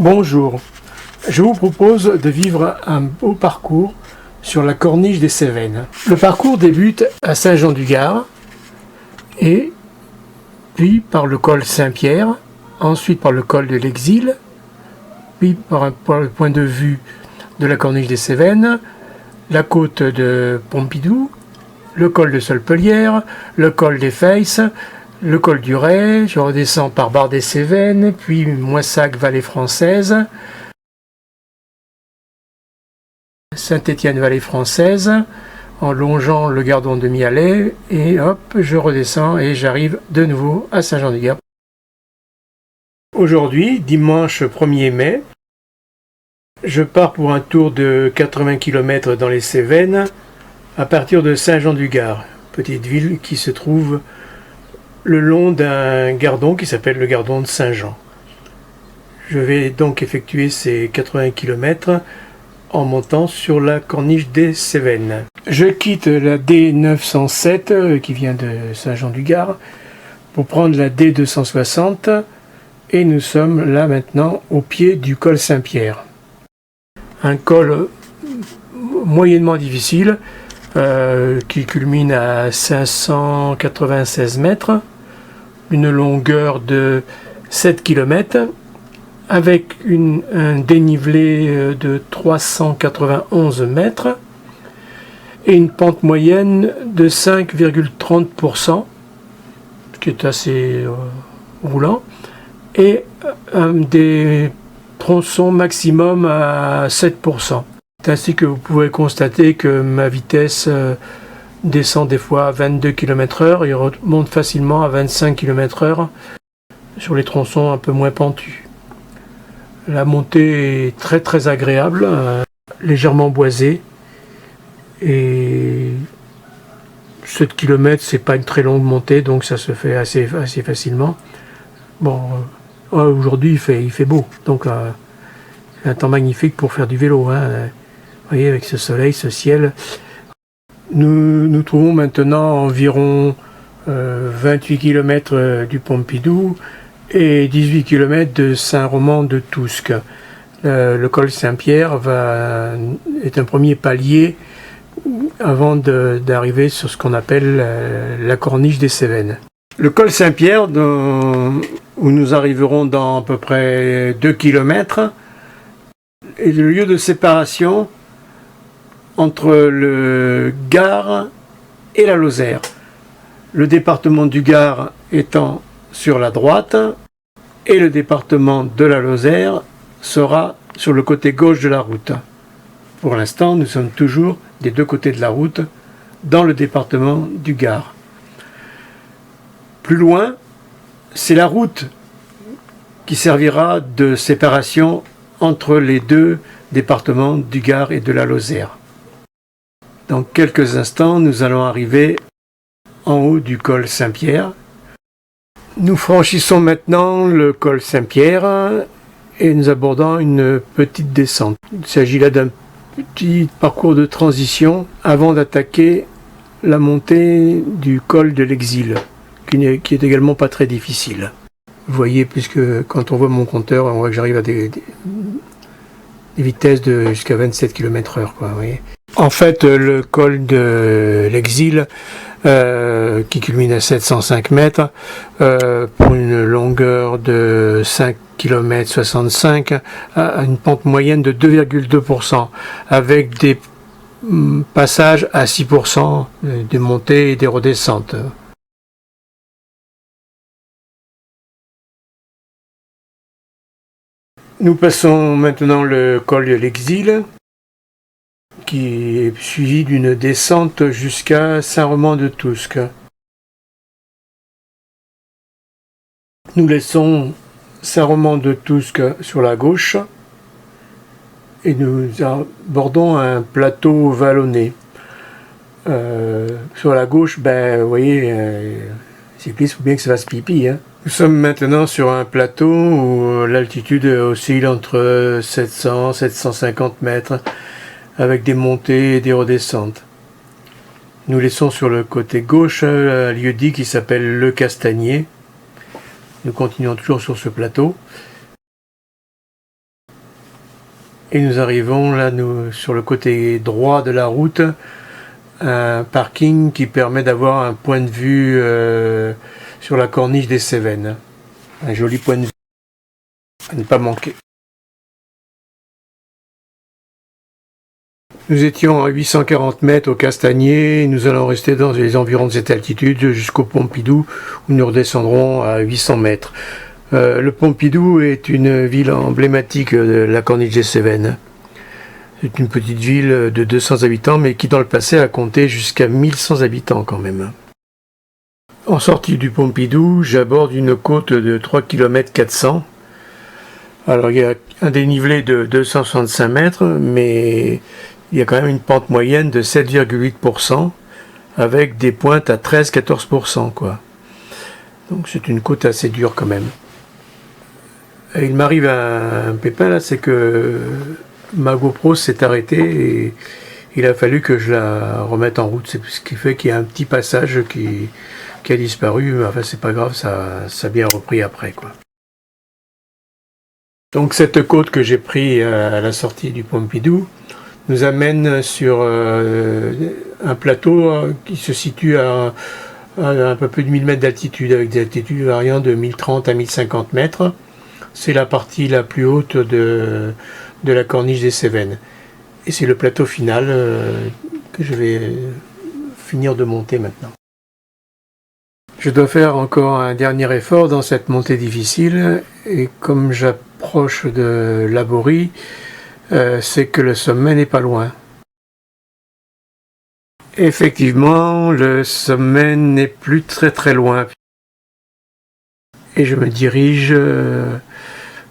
Bonjour, je vous propose de vivre un beau parcours sur la corniche des Cévennes. Le parcours débute à Saint-Jean-du-Gard et puis par le col Saint-Pierre, ensuite par le col de l'Exil, puis par le point de vue de la corniche des Cévennes, la côte de Pompidou, le col de Solpellière, le col des Feysses, le col du Ray, je redescends par Bar-des-Cévennes, puis Moissac, vallée française, Saint-Étienne, vallée française, en longeant le Gardon de Mialet, et hop, je redescends et j'arrive de nouveau à Saint-Jean-du-Gard. Aujourd'hui, dimanche 1er mai, je pars pour un tour de 80 km dans les Cévennes, à partir de Saint-Jean-du-Gard, petite ville qui se trouve le long d'un gardon qui s'appelle le Gardon de Saint-Jean. Je vais donc effectuer ces 80 km en montant sur la corniche des Cévennes. Je quitte la D907 qui vient de Saint-Jean-du-Gard pour prendre la D260 et nous sommes là maintenant au pied du col Saint-Pierre. Un col moyennement difficile qui culmine à 596 mètres, une longueur de 7 km, avec un dénivelé de 391 mètres et une pente moyenne de 5,30%, ce qui est assez roulant, et des tronçons maximum à 7%. C'est ainsi que vous pouvez constater que ma vitesse descend des fois à 22 km/h et remonte facilement à 25 km/h sur les tronçons un peu moins pentus. La montée est très agréable, légèrement boisée, et 7 km c'est pas une très longue montée, donc ça se fait assez facilement. Bon, aujourd'hui il fait beau, donc c'est un temps magnifique pour faire du vélo, hein. Vous voyez, avec ce soleil, ce ciel. Nous trouvons maintenant environ 28 km du Pompidou et 18 km de Saint-Roman-de-Tousque. Le col Saint-Pierre est un premier palier avant d'arriver sur ce qu'on appelle la corniche des Cévennes. Le col Saint-Pierre, où nous arriverons dans à peu près 2 km, est le lieu de séparation entre le Gard et la Lozère. Le département du Gard étant sur la droite et le département de la Lozère sera sur le côté gauche de la route. Pour l'instant, nous sommes toujours des deux côtés de la route dans le département du Gard. Plus loin, c'est la route qui servira de séparation entre les deux départements du Gard et de la Lozère. Dans quelques instants, nous allons arriver en haut du col Saint-Pierre. Nous franchissons maintenant le col Saint-Pierre et nous abordons une petite descente. Il s'agit là d'un petit parcours de transition avant d'attaquer la montée du col de l'Exil, qui est également pas très difficile. Vous voyez, puisque quand on voit mon compteur, on voit que j'arrive à des vitesses de jusqu'à 27 km/h, quoi, vous voyez. En fait, le col de l'Exil, qui culmine à 705 mètres, pour une longueur de 5 km 65, a une pente moyenne de 2,2%, avec des passages à 6%, des montées et des redescentes. Nous passons maintenant le col de l'Exil, qui est suivi d'une descente jusqu'à Saint-Roman-de-Tousque. Nous laissons Saint-Roman-de-Tousque sur la gauche et nous abordons un plateau vallonné. Sur la gauche, vous voyez, cycliste, il faut bien que ça fasse pipi, hein. Nous sommes maintenant sur un plateau où l'altitude oscille entre 700 et 750 mètres, avec des montées et des redescentes. Nous laissons sur le côté gauche un lieu-dit qui s'appelle Le Castagnier. Nous continuons toujours sur ce plateau. Et nous arrivons là, sur le côté droit de la route, un parking qui permet d'avoir un point de vue sur la corniche des Cévennes. Un joli point de vue à ne pas manquer. Nous étions à 840 mètres au Castagnier, nous allons rester dans les environs de cette altitude jusqu'au Pompidou où nous redescendrons à 800 mètres. Le Pompidou est une ville emblématique de la corniche des Cévennes. C'est une petite ville de 200 habitants mais qui dans le passé a compté jusqu'à 1100 habitants quand même. En sortie du Pompidou, j'aborde une côte de 3 km 400. Alors il y a un dénivelé de 265 mètres mais il y a quand même une pente moyenne de 7,8% avec des pointes à 13-14%, quoi. Donc c'est une côte assez dure quand même. Et il m'arrive un pépin là, c'est que ma GoPro s'est arrêtée et il a fallu que je la remette en route. C'est ce qui fait qu'il y a un petit passage qui a disparu, mais enfin c'est pas grave, ça a bien repris après, quoi. Donc cette côte que j'ai prise à la sortie du Pompidou nous amène sur un plateau qui se situe à un peu plus de 1000 mètres d'altitude, avec des altitudes variant de 1030 à 1050 mètres. C'est la partie la plus haute de la corniche des Cévennes. Et c'est le plateau final que je vais finir de monter maintenant. Je dois faire encore un dernier effort dans cette montée difficile, et comme j'approche de Laborie, c'est que le sommet n'est pas loin. Effectivement, le sommet n'est plus très loin. Et je me dirige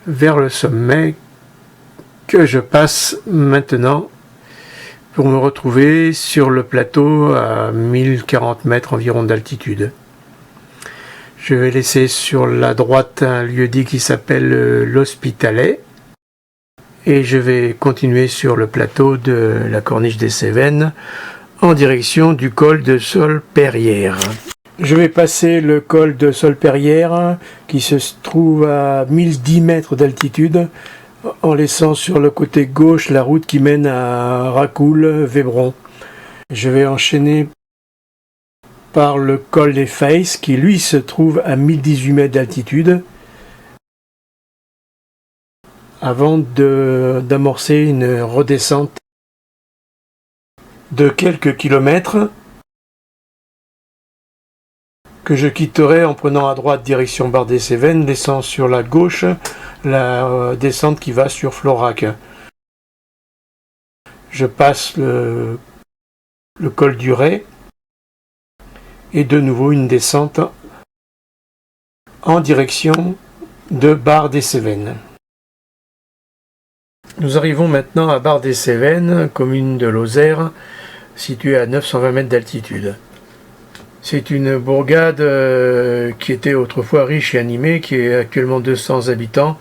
vers le sommet que je passe maintenant pour me retrouver sur le plateau à 1040 mètres environ d'altitude. Je vais laisser sur la droite un lieu-dit qui s'appelle l'Hospitalet. Et je vais continuer sur le plateau de la corniche des Cévennes en direction du col de Solperrière. Je vais passer le col de Solperrière qui se trouve à 1010 mètres d'altitude en laissant sur le côté gauche la route qui mène à Racoul-Vébron. Je vais enchaîner par le col des Faces qui lui se trouve à 1018 mètres d'altitude avant d'amorcer une redescente de quelques kilomètres que je quitterai en prenant à droite direction Bar-des-Cévennes, laissant sur la gauche la descente qui va sur Florac. Je passe le col du Ray et de nouveau une descente en direction de Bar-des-Cévennes. Nous arrivons maintenant à Bar-des-Cévennes, commune de Lozère, située à 920 mètres d'altitude. C'est une bourgade qui était autrefois riche et animée, qui est actuellement 200 habitants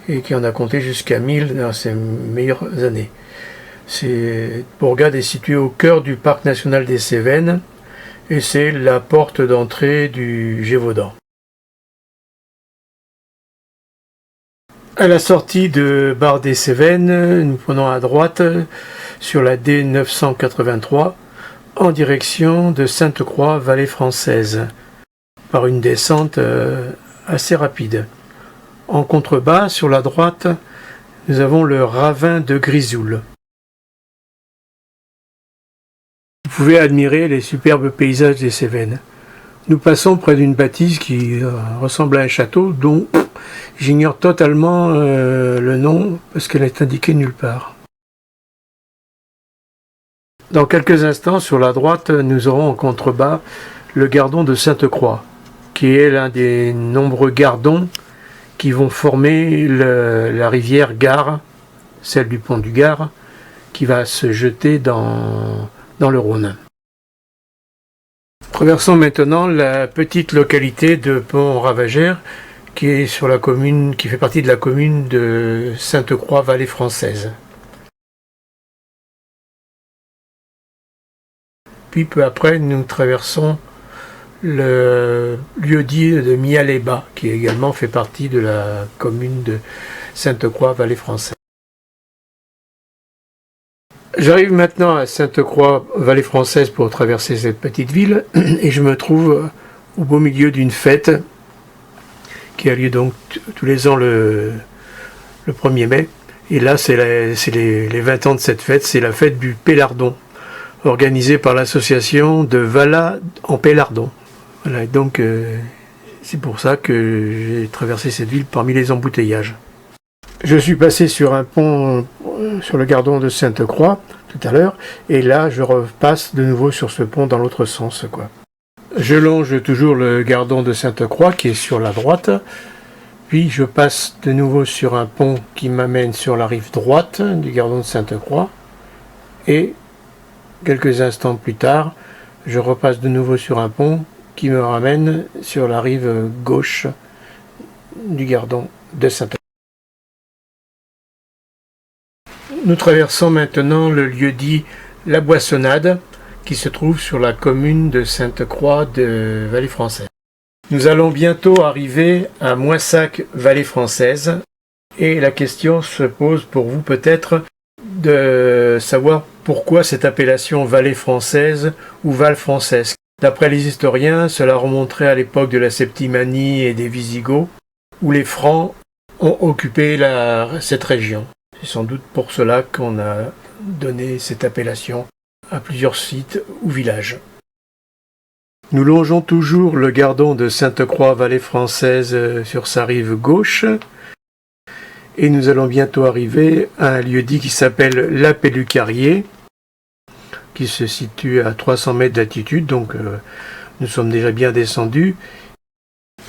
et qui en a compté jusqu'à 1000 dans ses meilleures années. Cette bourgade est située au cœur du parc national des Cévennes et c'est la porte d'entrée du Gévaudan. À la sortie de Bar-des-Cévennes, nous prenons à droite sur la D983 en direction de Sainte-Croix, vallée française, par une descente assez rapide. En contrebas, sur la droite, nous avons le ravin de Grisoul. Vous pouvez admirer les superbes paysages des Cévennes. Nous passons près d'une bâtisse qui ressemble à un château dont j'ignore totalement le nom parce qu'elle est indiquée nulle part. Dans quelques instants, sur la droite, nous aurons en contrebas le gardon de Sainte-Croix, qui est l'un des nombreux gardons qui vont former la rivière Gare, celle du pont du Gard, qui va se jeter dans le Rhône. Traversons maintenant la petite localité de Pont-Ravagère, qui est sur la commune, qui fait partie de la commune de Sainte-Croix, vallée française. Puis peu après, nous traversons le lieu-dit de Mialéba, qui également fait partie de la commune de Sainte-Croix, vallée française. J'arrive maintenant à Sainte-Croix, vallée française, pour traverser cette petite ville, et je me trouve au beau milieu d'une fête qui a lieu donc tous les ans le 1er mai. Et là, c'est les 20 ans de cette fête, c'est la fête du Pélardon, organisée par l'association de Valas en Pélardon. Voilà, et donc c'est pour ça que j'ai traversé cette ville parmi les embouteillages. Je suis passé sur un pont sur le Gardon de Sainte-Croix tout à l'heure, et là je repasse de nouveau sur ce pont dans l'autre sens, quoi. Je longe toujours le Gardon de Sainte-Croix qui est sur la droite, puis je passe de nouveau sur un pont qui m'amène sur la rive droite du Gardon de Sainte-Croix, et quelques instants plus tard, je repasse de nouveau sur un pont qui me ramène sur la rive gauche du Gardon de Sainte-Croix. Nous traversons maintenant le lieu-dit La Boissonnade, qui se trouve sur la commune de Sainte-Croix de Vallée Française. Nous allons bientôt arriver à Moissac, Vallée Française, et la question se pose pour vous peut-être de savoir pourquoi cette appellation Vallée Française ou Val Française. D'après les historiens, cela remonterait à l'époque de la Septimanie et des Visigoths, où les Francs ont occupé cette région. C'est sans doute pour cela qu'on a donné cette appellation à plusieurs sites ou villages. Nous longeons toujours le Gardon de Sainte-Croix, Vallée Française, sur sa rive gauche, et nous allons bientôt arriver à un lieu-dit qui s'appelle La Pellucarier, qui se situe à 300 mètres d'altitude, donc nous sommes déjà bien descendus,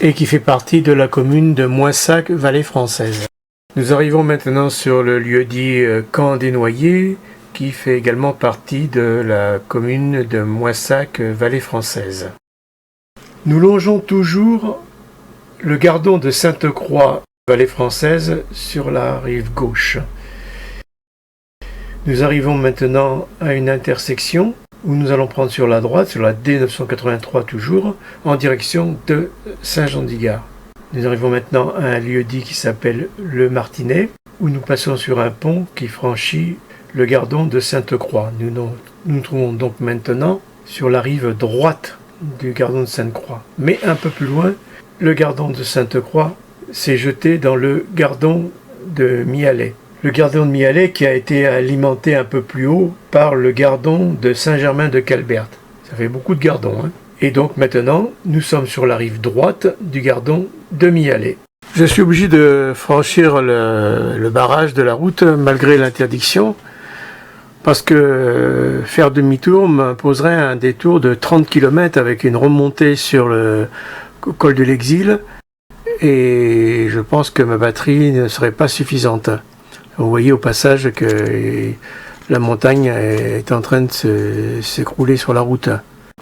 et qui fait partie de la commune de Moissac, Vallée Française. Nous arrivons maintenant sur le lieu-dit Camp des Noyers, qui fait également partie de la commune de Moissac, Vallée Française. Nous longeons toujours le Gardon de Sainte-Croix, Vallée Française, sur la rive gauche. Nous arrivons maintenant à une intersection où nous allons prendre sur la droite, sur la D983 toujours, en direction de Saint-Jean-du-Gard. Nous arrivons maintenant à un lieu-dit qui s'appelle Le Martinet, où nous passons sur un pont qui franchit le Gardon de Sainte-Croix. Nous nous trouvons donc maintenant sur la rive droite du Gardon de Sainte-Croix. Mais un peu plus loin, le Gardon de Sainte-Croix s'est jeté dans le Gardon de Mialet. Le Gardon de Mialet qui a été alimenté un peu plus haut par le Gardon de Saint-Germain-de-Calberte. Ça fait beaucoup de gardons, hein. Et donc maintenant, nous sommes sur la rive droite du Gardon de Mialet. Je suis obligé de franchir le barrage de la route malgré l'interdiction, parce que faire demi-tour m'imposerait un détour de 30 km avec une remontée sur le col de l'Exil, et je pense que ma batterie ne serait pas suffisante. Vous voyez au passage que la montagne est en train de s'écrouler sur la route.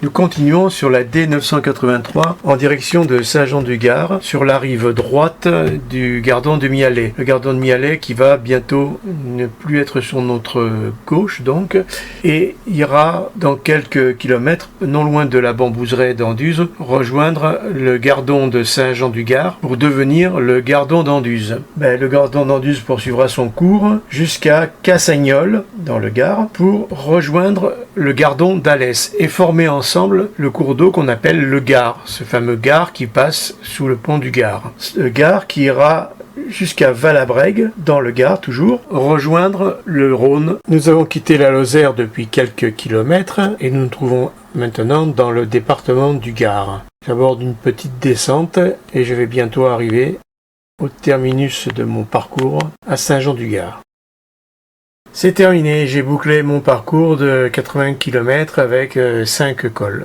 Nous continuons sur la D983 en direction de Saint-Jean-du-Gard, sur la rive droite du Gardon de Mialet. Le Gardon de Mialet qui va bientôt ne plus être sur notre gauche donc, et ira dans quelques kilomètres, non loin de la Bambouseraie d'Anduze, rejoindre le Gardon de Saint-Jean-du-Gard pour devenir le Gardon d'Anduze. Le Gardon d'Anduze poursuivra son cours jusqu'à Cassagnol, dans le Gard, pour rejoindre le Gardon d'Alès et former ensemble le cours d'eau qu'on appelle le Gard, ce fameux Gard qui passe sous le pont du Gard. Ce Gard qui ira jusqu'à Valabrègue, dans le Gard toujours, rejoindre le Rhône. Nous avons quitté la Lozère depuis quelques kilomètres et nous nous trouvons maintenant dans le département du Gard. J'aborde une petite descente et je vais bientôt arriver au terminus de mon parcours à Saint-Jean-du-Gard. C'est terminé, j'ai bouclé mon parcours de 80 km avec 5 cols.